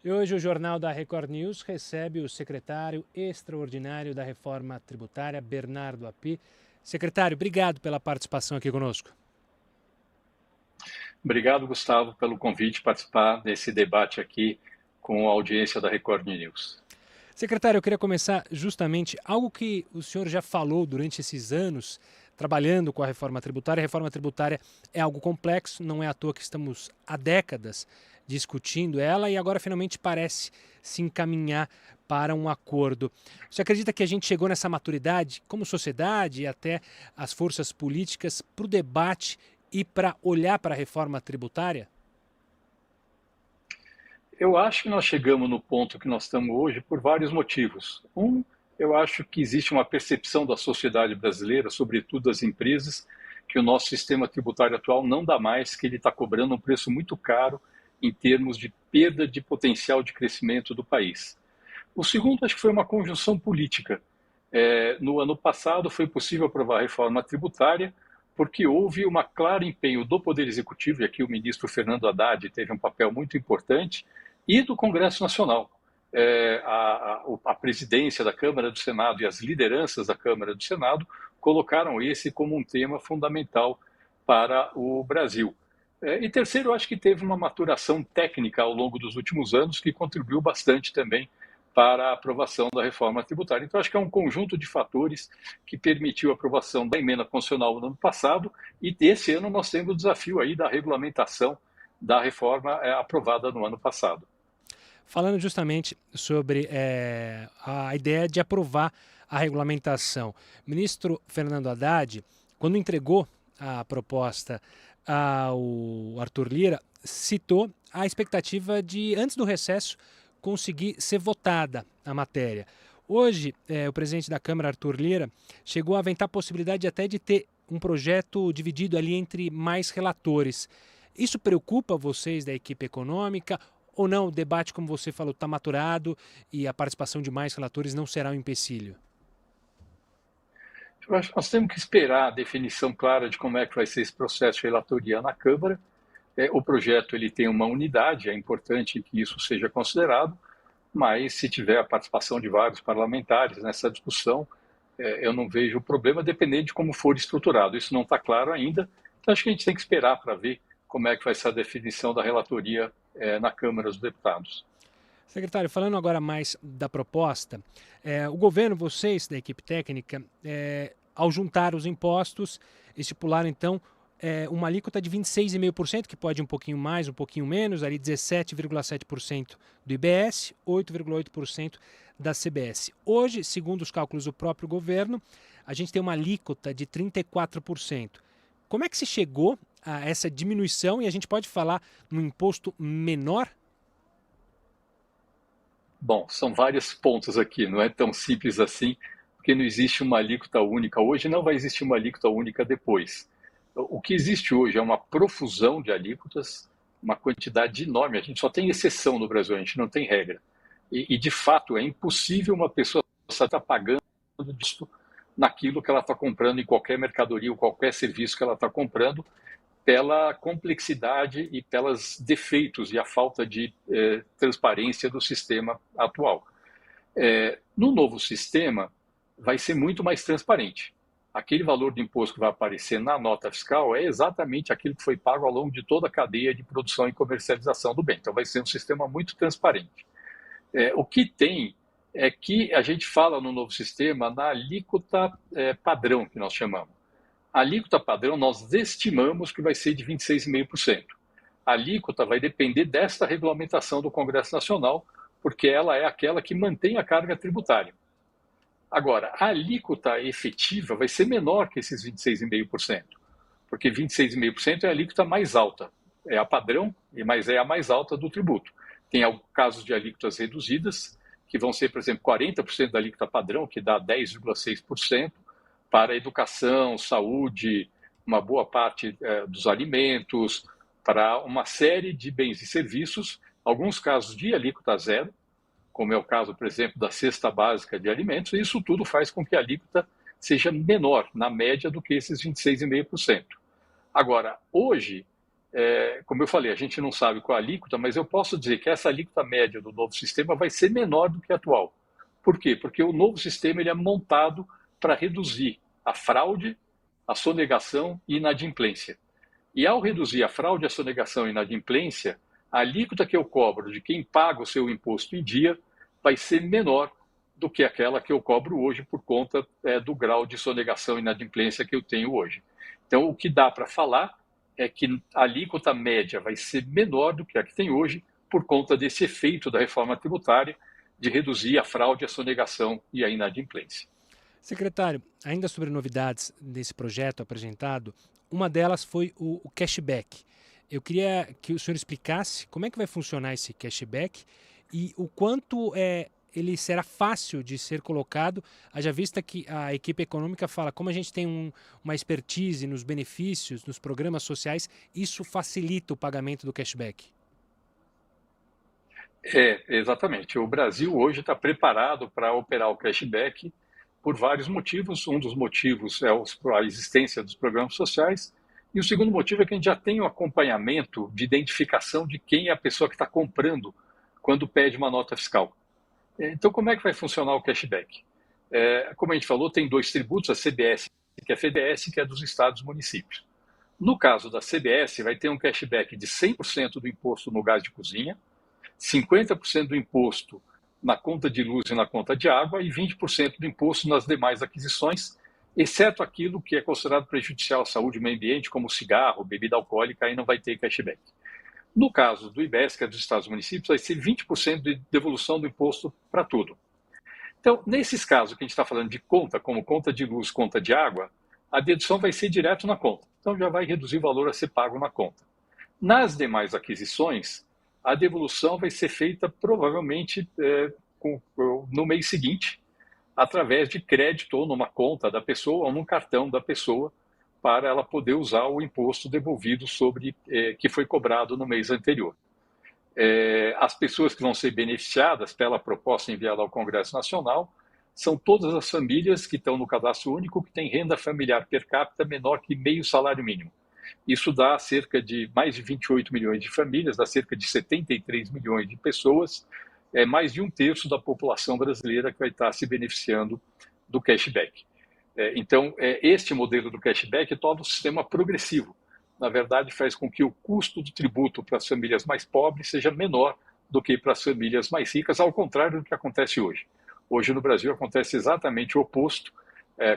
E hoje o Jornal da Record News recebe o secretário extraordinário da Reforma Tributária, Bernardo Api. Secretário, obrigado pela participação aqui conosco. Obrigado, Gustavo, pelo convite participar desse debate aqui com a audiência da Record News. Secretário, eu queria começar justamente algo que o senhor já falou durante esses anos, trabalhando com a reforma tributária. A reforma tributária é algo complexo, não é à toa que estamos há décadas discutindo ela e agora finalmente parece se encaminhar para um acordo. Você acredita que a gente chegou nessa maturidade, como sociedade e até as forças políticas, para o debate e para olhar para a reforma tributária? Eu acho que nós chegamos no ponto que nós estamos hoje por vários motivos. Eu acho que existe uma percepção da sociedade brasileira, sobretudo das empresas, que o nosso sistema tributário atual não dá mais, que ele está cobrando um preço muito caro em termos de perda de potencial de crescimento do país. O segundo, acho que foi uma conjunção política. No ano passado foi possível aprovar a reforma tributária porque houve um claro empenho do Poder Executivo, e aqui o ministro Fernando Haddad teve um papel muito importante, e do Congresso Nacional. A presidência da Câmara do Senado e as lideranças da Câmara do Senado colocaram esse como um tema fundamental para o Brasil. E terceiro, eu acho que teve uma maturação técnica ao longo dos últimos anos que contribuiu bastante também para a aprovação da reforma tributária. Então, acho que é um conjunto de fatores que permitiu a aprovação da emenda constitucional no ano passado e esse ano nós temos o desafio aí da regulamentação da reforma aprovada no ano passado. Falando justamente sobre a ideia de aprovar a regulamentação, o ministro Fernando Haddad, quando entregou a proposta ao Arthur Lira, citou a expectativa de, antes do recesso, conseguir ser votada a matéria. Hoje, o presidente da Câmara, Arthur Lira, chegou a aventar a possibilidade até de ter um projeto dividido ali entre mais relatores. Isso preocupa vocês da equipe econômica ou não? O debate, como você falou, está maturado e a participação de mais relatores não será um empecilho? Eu acho que nós temos que esperar a definição clara de como é que vai ser esse processo de relatoria na Câmara. O projeto ele tem uma unidade, é importante que isso seja considerado, mas se tiver a participação de vários parlamentares nessa discussão, eu não vejo problema, dependendo de como for estruturado. Isso não está claro ainda, então acho que a gente tem que esperar para ver como é que vai ser a definição da relatoria na Câmara dos Deputados. Secretário, falando agora mais da proposta, o governo, vocês da equipe técnica, ao juntar os impostos, estipularam então uma alíquota de 26,5%, que pode um pouquinho mais, um pouquinho menos, ali 17,7% do IBS, 8,8% da CBS. Hoje, segundo os cálculos do próprio governo, a gente tem uma alíquota de 34%. Como é que se chegou a essa diminuição e a gente pode falar num imposto menor? Bom, são vários pontos aqui, não é tão simples assim, porque não existe uma alíquota única hoje, não vai existir uma alíquota única depois. O que existe hoje é uma profusão de alíquotas, uma quantidade enorme. A gente só tem exceção no Brasil, a gente não tem regra. De fato, é impossível uma pessoa estar pagando disso naquilo que ela está comprando, em qualquer mercadoria ou qualquer serviço que ela está comprando, pela complexidade e pelos defeitos e a falta de transparência do sistema atual. No novo sistema, vai ser muito mais transparente. Aquele valor de imposto que vai aparecer na nota fiscal é exatamente aquilo que foi pago ao longo de toda a cadeia de produção e comercialização do bem. Então, vai ser um sistema muito transparente. O que tem é que a gente fala no novo sistema na alíquota padrão, que nós chamamos. A alíquota padrão nós estimamos que vai ser de 26,5%. A alíquota vai depender desta regulamentação do Congresso Nacional, porque ela é aquela que mantém a carga tributária. Agora, a alíquota efetiva vai ser menor que esses 26,5%, porque 26,5% é a alíquota mais alta, é a padrão, mas é a mais alta do tributo. Tem casos de alíquotas reduzidas, que vão ser, por exemplo, 40% da alíquota padrão, que dá 10,6%, para a educação, saúde, uma boa parte dos alimentos, para uma série de bens e serviços, alguns casos de alíquota zero, como é o caso, por exemplo, da cesta básica de alimentos, e isso tudo faz com que a alíquota seja menor, na média, do que esses 26,5%. Agora, hoje, como eu falei, a gente não sabe qual a alíquota, mas eu posso dizer que essa alíquota média do novo sistema vai ser menor do que a atual. Por quê? Porque o novo sistema ele é montado para reduzir a fraude, a sonegação e inadimplência. E ao reduzir a fraude, a sonegação e inadimplência, a alíquota que eu cobro de quem paga o seu imposto em dia vai ser menor do que aquela que eu cobro hoje por conta do grau de sonegação e inadimplência que eu tenho hoje. Então, o que dá para falar é que a alíquota média vai ser menor do que a que tem hoje por conta desse efeito da reforma tributária de reduzir a fraude, a sonegação e a inadimplência. Secretário, ainda sobre novidades desse projeto apresentado, uma delas foi o cashback. Eu queria que o senhor explicasse como é que vai funcionar esse cashback e o quanto ele será fácil de ser colocado, haja vista que a equipe econômica fala como a gente tem uma expertise nos benefícios, nos programas sociais, isso facilita o pagamento do cashback. Exatamente. O Brasil hoje está preparado para operar o cashback por vários motivos. Um dos motivos é a existência dos programas sociais, e o segundo motivo é que a gente já tem o acompanhamento de identificação de quem é a pessoa que está comprando quando pede uma nota fiscal. Então, como é que vai funcionar o cashback? Como a gente falou, tem dois tributos, a CBS, que é a FDS, que é dos estados e municípios. No caso da CBS, vai ter um cashback de 100% do imposto no gás de cozinha, 50% do imposto na conta de luz e na conta de água e 20% do imposto nas demais aquisições, exceto aquilo que é considerado prejudicial à saúde e meio ambiente, como cigarro, bebida alcoólica, aí não vai ter cashback. No caso do IBS, que é dos estados e municípios, vai ser 20% de devolução do imposto para tudo. Então, nesses casos que a gente está falando de conta, como conta de luz, conta de água, a dedução vai ser direto na conta. Então, já vai reduzir o valor a ser pago na conta. Nas demais aquisições, a devolução vai ser feita provavelmente no mês seguinte, através de crédito ou numa conta da pessoa ou num cartão da pessoa, para ela poder usar o imposto devolvido sobre que foi cobrado no mês anterior. As pessoas que vão ser beneficiadas pela proposta enviada ao Congresso Nacional são todas as famílias que estão no cadastro único que têm renda familiar per capita menor que meio salário mínimo. Isso dá cerca de mais de 28 milhões de famílias, dá cerca de 73 milhões de pessoas, mais de um terço da população brasileira que vai estar se beneficiando do cashback. Então, este modelo do cashback torna o sistema progressivo. Na verdade, faz com que o custo do tributo para as famílias mais pobres seja menor do que para as famílias mais ricas, ao contrário do que acontece hoje. Hoje, no Brasil, acontece exatamente o oposto.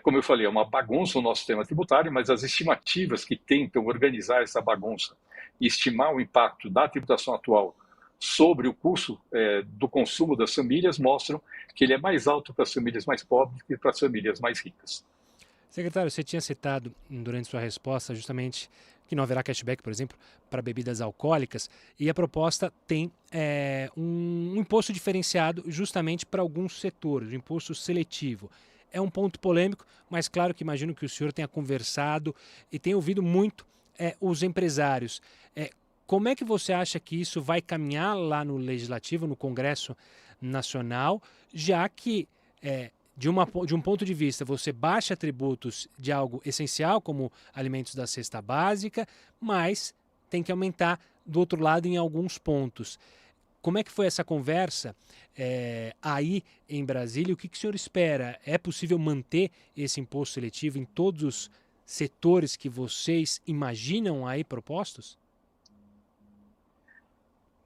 Como eu falei, é uma bagunça o nosso sistema tributário, mas as estimativas que tentam organizar essa bagunça e estimar o impacto da tributação atual sobre o custo do consumo das famílias mostram que ele é mais alto para as famílias mais pobres que para as famílias mais ricas. Secretário, você tinha citado durante sua resposta justamente que não haverá cashback, por exemplo, para bebidas alcoólicas, e a proposta tem um imposto diferenciado justamente para alguns setores, um imposto seletivo. É um ponto polêmico, mas claro que imagino que o senhor tenha conversado e tenha ouvido muito os empresários. Como é que você acha que isso vai caminhar lá no Legislativo, no Congresso Nacional, já que de um ponto de vista, você baixa tributos de algo essencial, como alimentos da cesta básica, mas tem que aumentar do outro lado em alguns pontos. Como é que foi essa conversa aí em Brasília? O que o senhor espera? É possível manter esse imposto seletivo em todos os setores que vocês imaginam aí propostos?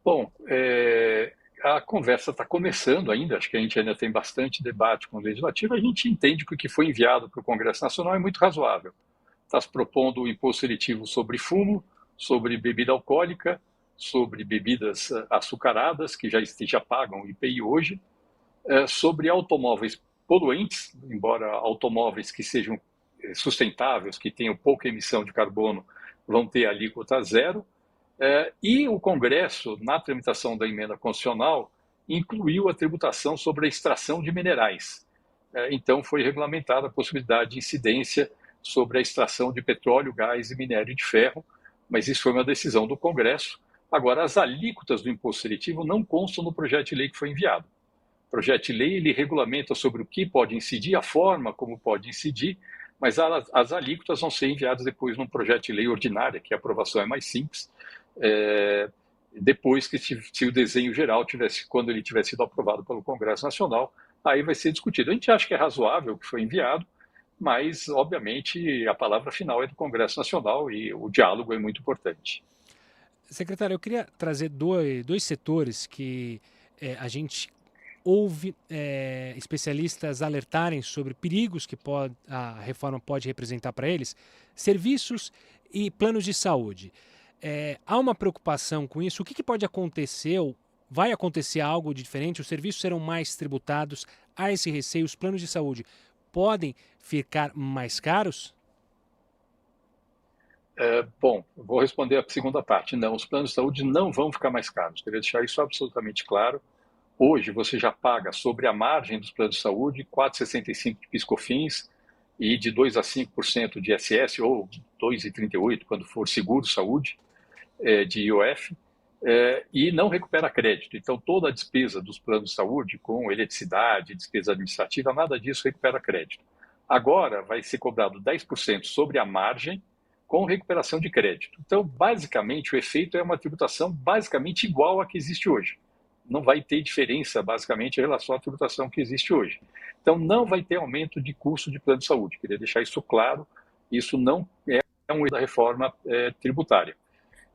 Bom, a conversa está começando ainda, acho que a gente ainda tem bastante debate com o Legislativo, a gente entende que o que foi enviado para o Congresso Nacional é muito razoável. Está se propondo um imposto seletivo sobre fumo, sobre bebida alcoólica, sobre bebidas açucaradas, que já pagam IPI hoje, sobre automóveis poluentes, embora automóveis que sejam sustentáveis, que tenham pouca emissão de carbono, vão ter alíquota zero, e o Congresso, na tramitação da emenda constitucional, incluiu a tributação sobre a extração de minerais. Então, foi regulamentada a possibilidade de incidência sobre a extração de petróleo, gás e minério de ferro, mas isso foi uma decisão do Congresso. Agora, as alíquotas do imposto seletivo não constam no projeto de lei que foi enviado. O projeto de lei ele regulamenta sobre o que pode incidir, a forma como pode incidir, Mas as alíquotas vão ser enviadas depois num projeto de lei ordinária, que a aprovação é mais simples, depois que se o desenho geral quando ele tiver sido aprovado pelo Congresso Nacional, aí vai ser discutido. A gente acha que é razoável o que foi enviado, mas, obviamente, a palavra final é do Congresso Nacional e o diálogo é muito importante. Secretário, eu queria trazer dois setores que a gente ouve especialistas alertarem sobre perigos que a reforma pode representar para eles, serviços e planos de saúde. Há uma preocupação com isso? O que pode acontecer? Ou vai acontecer algo diferente? Os serviços serão mais tributados? Há esse receio? Os planos de saúde podem ficar mais caros? Bom, vou responder a segunda parte. Não, os planos de saúde não vão ficar mais caros. Queria deixar isso absolutamente claro. Hoje você já paga sobre a margem dos planos de saúde 4,65% de PIS/COFINS e de 2 a 5% de ISS, ou 2,38% quando for seguro-saúde, de IOF, e não recupera crédito. Então, toda a despesa dos planos de saúde, com eletricidade, despesa administrativa, nada disso recupera crédito. Agora vai ser cobrado 10% sobre a margem com recuperação de crédito. Então, basicamente, o efeito é uma tributação basicamente igual à que existe hoje. Não vai ter diferença, basicamente, em relação à tributação que existe hoje. Então, não vai ter aumento de custo de plano de saúde. Queria deixar isso claro. Isso não é um erro da reforma tributária.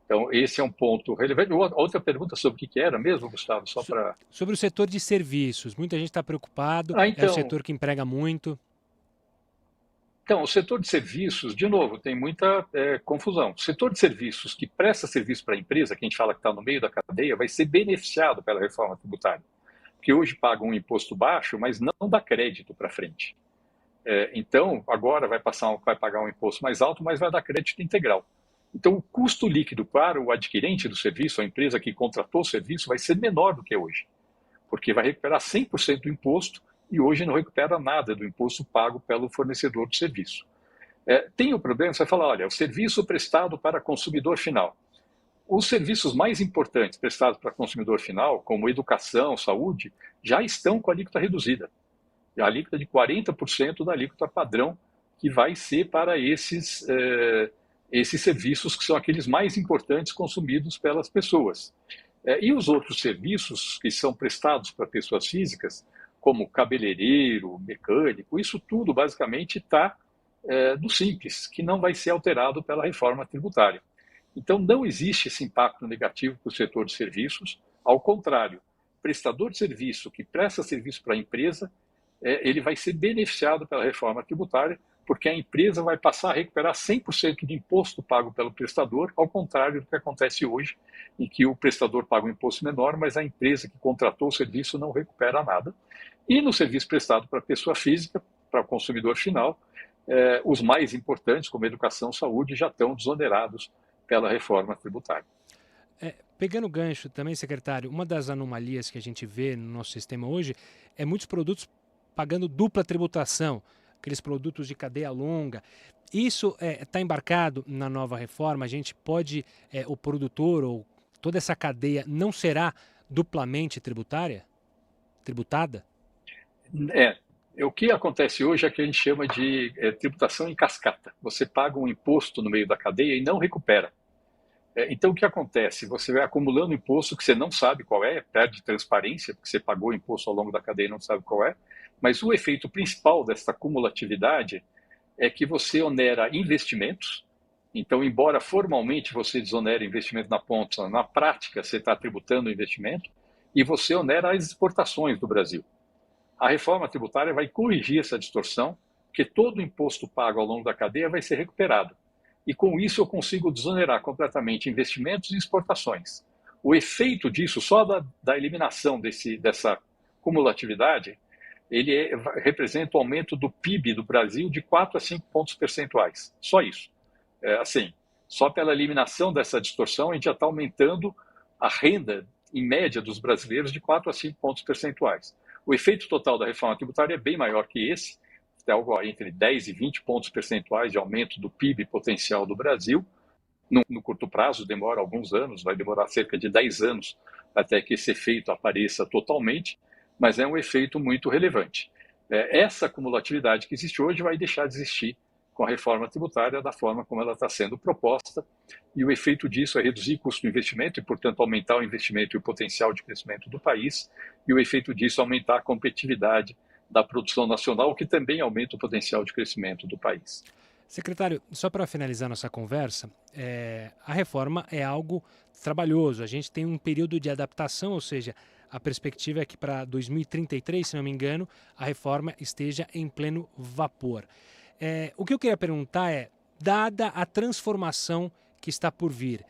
Então, esse é um ponto relevante. Outra pergunta sobre o que era mesmo, Gustavo? Só para... Sobre o setor de serviços. Muita gente está preocupado. É o setor que emprega muito. Então, o setor de serviços, de novo, tem muita confusão. O setor de serviços que presta serviço para a empresa, que a gente fala que está no meio da cadeia, vai ser beneficiado pela reforma tributária. Porque hoje paga um imposto baixo, mas não dá crédito para frente. Então, agora vai pagar um imposto mais alto, mas vai dar crédito integral. Então, o custo líquido para o adquirente do serviço, a empresa que contratou o serviço, vai ser menor do que hoje. Porque vai recuperar 100% do imposto e hoje não recupera nada do imposto pago pelo fornecedor do serviço. Tem o problema, você vai falar, olha, o serviço prestado para consumidor final. Os serviços mais importantes prestados para consumidor final, como educação, saúde, já estão com a alíquota reduzida. A alíquota de 40% da alíquota padrão, que vai ser para esses serviços que são aqueles mais importantes consumidos pelas pessoas. E os outros serviços que são prestados para pessoas físicas, como cabeleireiro, mecânico, isso tudo basicamente está do Simples, que não vai ser alterado pela reforma tributária. Então, não existe esse impacto negativo para o setor de serviços, ao contrário, prestador de serviço que presta serviço para a empresa, ele vai ser beneficiado pela reforma tributária, porque a empresa vai passar a recuperar 100% de imposto pago pelo prestador, ao contrário do que acontece hoje, em que o prestador paga um imposto menor, mas a empresa que contratou o serviço não recupera nada. E no serviço prestado para a pessoa física, para o consumidor final, os mais importantes, como educação e saúde, já estão desonerados pela reforma tributária. Pegando o gancho também, secretário, uma das anomalias que a gente vê no nosso sistema hoje é muitos produtos pagando dupla tributação, aqueles produtos de cadeia longa. Isso está embarcado na nova reforma? A gente pode, o produtor ou toda essa cadeia não será duplamente tributada? O que acontece hoje é que a gente chama de tributação em cascata. Você paga um imposto no meio da cadeia e não recupera. Então, o que acontece? Você vai acumulando imposto que você não sabe qual perde transparência, porque você pagou o imposto ao longo da cadeia e não sabe qual é. Mas o efeito principal dessa cumulatividade é que você onera investimentos. Então, embora formalmente você desonere investimento na ponta, na prática você está tributando o investimento e você onera as exportações do Brasil. A reforma tributária vai corrigir essa distorção, porque todo o imposto pago ao longo da cadeia vai ser recuperado. E com isso eu consigo desonerar completamente investimentos e exportações. O efeito disso, só da eliminação dessa cumulatividade, ele representa o aumento do PIB do Brasil de 4 a 5 pontos percentuais. Só isso. Só pela eliminação dessa distorção, a gente já está aumentando a renda, em média, dos brasileiros de 4 a 5 pontos percentuais. O efeito total da reforma tributária é bem maior que esse, é algo entre 10 e 20 pontos percentuais de aumento do PIB potencial do Brasil. No curto prazo, demora alguns anos, vai demorar cerca de 10 anos até que esse efeito apareça totalmente, mas é um efeito muito relevante. Essa cumulatividade que existe hoje vai deixar de existir com a reforma tributária da forma como ela está sendo proposta, e o efeito disso é reduzir o custo do investimento e, portanto, aumentar o investimento e o potencial de crescimento do país, e o efeito disso é aumentar a competitividade da produção nacional, o que também aumenta o potencial de crescimento do país. Secretário, só para finalizar nossa conversa, a reforma é algo trabalhoso. A gente tem um período de adaptação, ou seja, a perspectiva é que para 2033, se não me engano, a reforma esteja em pleno vapor. O que eu queria perguntar é, dada a transformação que está por vir,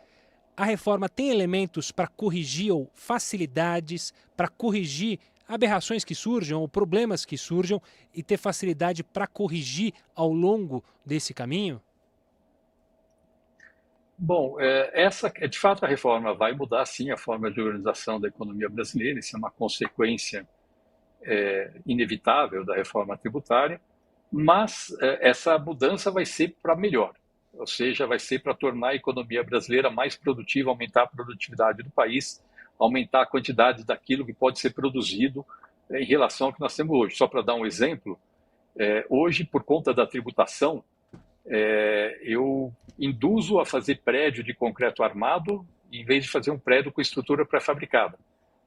a reforma tem elementos para corrigir ou facilidades para corrigir aberrações que surjam ou problemas que surjam e ter facilidade para corrigir ao longo desse caminho? Bom, de fato a reforma vai mudar sim a forma de organização da economia brasileira, isso é uma consequência inevitável da reforma tributária, mas essa mudança vai ser para melhor, ou seja, vai ser para tornar a economia brasileira mais produtiva, aumentar a produtividade do país, aumentar a quantidade daquilo que pode ser produzido em relação ao que nós temos hoje. Só para dar um exemplo, hoje, por conta da tributação, eu induzo a fazer prédio de concreto armado em vez de fazer um prédio com estrutura pré-fabricada.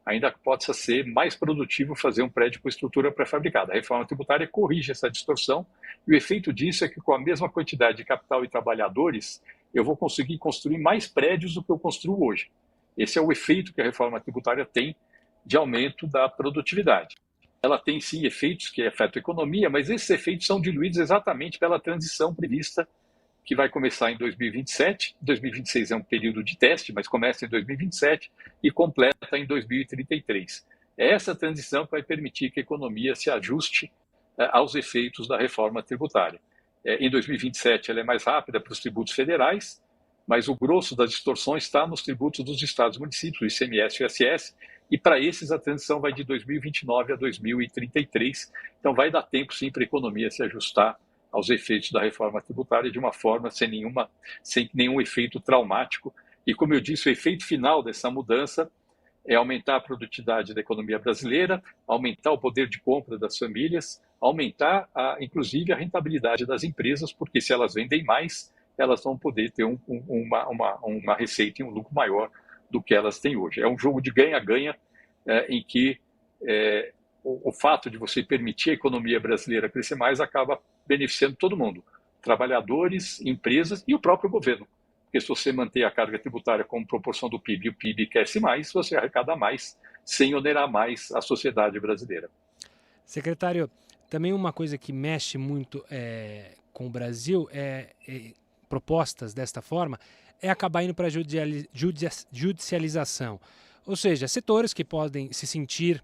Ainda possa ser mais produtivo fazer um prédio com estrutura pré-fabricada. A reforma tributária corrige essa distorção e o efeito disso é que com a mesma quantidade de capital e trabalhadores, eu vou conseguir construir mais prédios do que eu construo hoje. Esse é o efeito que a reforma tributária tem de aumento da produtividade. Ela tem sim efeitos que afetam a economia, mas esses efeitos são diluídos exatamente pela transição prevista que vai começar em 2027. 2026 é um período de teste, mas começa em 2027 e completa em 2033. É essa transição que vai permitir que a economia se ajuste aos efeitos da reforma tributária. Em 2027 ela é mais rápida para os tributos federais, mas o grosso das distorções está nos tributos dos estados e municípios, o ICMS e o ISS, e para esses a transição vai de 2029 a 2033. Então vai dar tempo sim para a economia se ajustar aos efeitos da reforma tributária de uma forma sem nenhum efeito traumático. E como eu disse, o efeito final dessa mudança é aumentar a produtividade da economia brasileira, aumentar o poder de compra das famílias, aumentar, inclusive, a rentabilidade das empresas, porque se elas vendem mais, elas vão poder ter uma receita e um lucro maior do que elas têm hoje. É um jogo de ganha-ganha em que o fato de você permitir a economia brasileira crescer mais acaba beneficiando todo mundo, trabalhadores, empresas e o próprio governo. Porque se você manter a carga tributária como proporção do PIB e o PIB cresce mais, você arrecada mais, sem onerar mais a sociedade brasileira. Secretário, também uma coisa que mexe muito com o Brasil, propostas desta forma, é acabar indo para a judicialização. Ou seja, setores que podem se sentir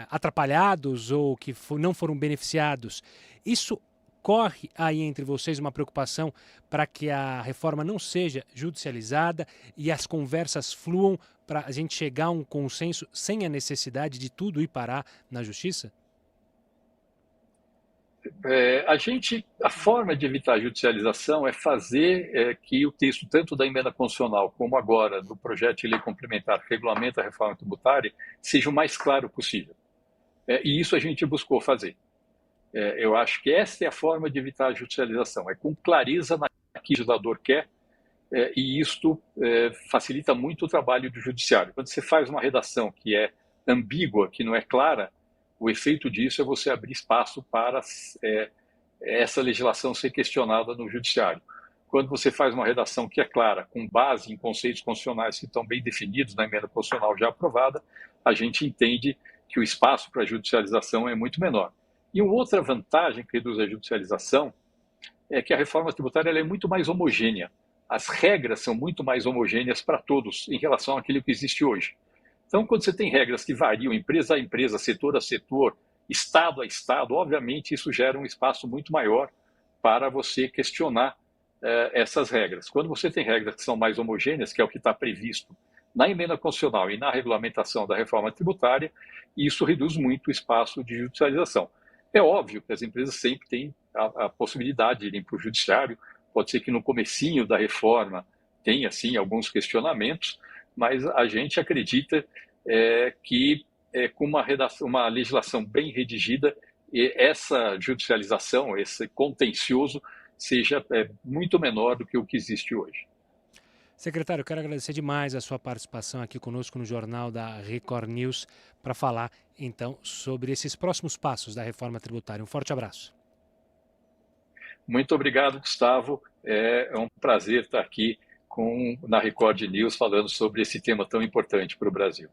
atrapalhados ou que não foram beneficiados. Isso corre aí entre vocês uma preocupação para que a reforma não seja judicializada e as conversas fluam para a gente chegar a um consenso sem a necessidade de tudo ir parar na justiça? A forma de evitar a judicialização é fazer que o texto, tanto da emenda constitucional como agora do projeto de lei complementar que regulamenta a reforma tributária, seja o mais claro possível. E isso a gente buscou fazer. Eu acho que essa é a forma de evitar a judicialização, é com clareza naquilo que o legislador quer, e isto facilita muito o trabalho do judiciário. Quando você faz uma redação que é ambígua, que não é clara, o efeito disso é você abrir espaço para essa legislação ser questionada no judiciário. Quando você faz uma redação que é clara, com base em conceitos constitucionais que estão bem definidos na emenda constitucional já aprovada, a gente entende que o espaço para a judicialização é muito menor. E uma outra vantagem que reduz a judicialização é que a reforma tributária ela é muito mais homogênea. As regras são muito mais homogêneas para todos em relação àquilo que existe hoje. Então, quando você tem regras que variam empresa a empresa, setor a setor, estado a estado, obviamente isso gera um espaço muito maior para você questionar essas regras. Quando você tem regras que são mais homogêneas, que é o que está previsto na emenda constitucional e na regulamentação da reforma tributária, isso reduz muito o espaço de judicialização. É óbvio que as empresas sempre têm a possibilidade de irem para o judiciário, pode ser que no comecinho da reforma tenha, sim, alguns questionamentos, mas a gente acredita que com uma legislação bem redigida, essa judicialização, esse contencioso, seja muito menor do que o que existe hoje. Secretário, eu quero agradecer demais a sua participação aqui conosco no Jornal da Record News para falar, então, sobre esses próximos passos da reforma tributária. Um forte abraço. Muito obrigado, Gustavo. É um prazer estar aqui na Record News falando sobre esse tema tão importante para o Brasil.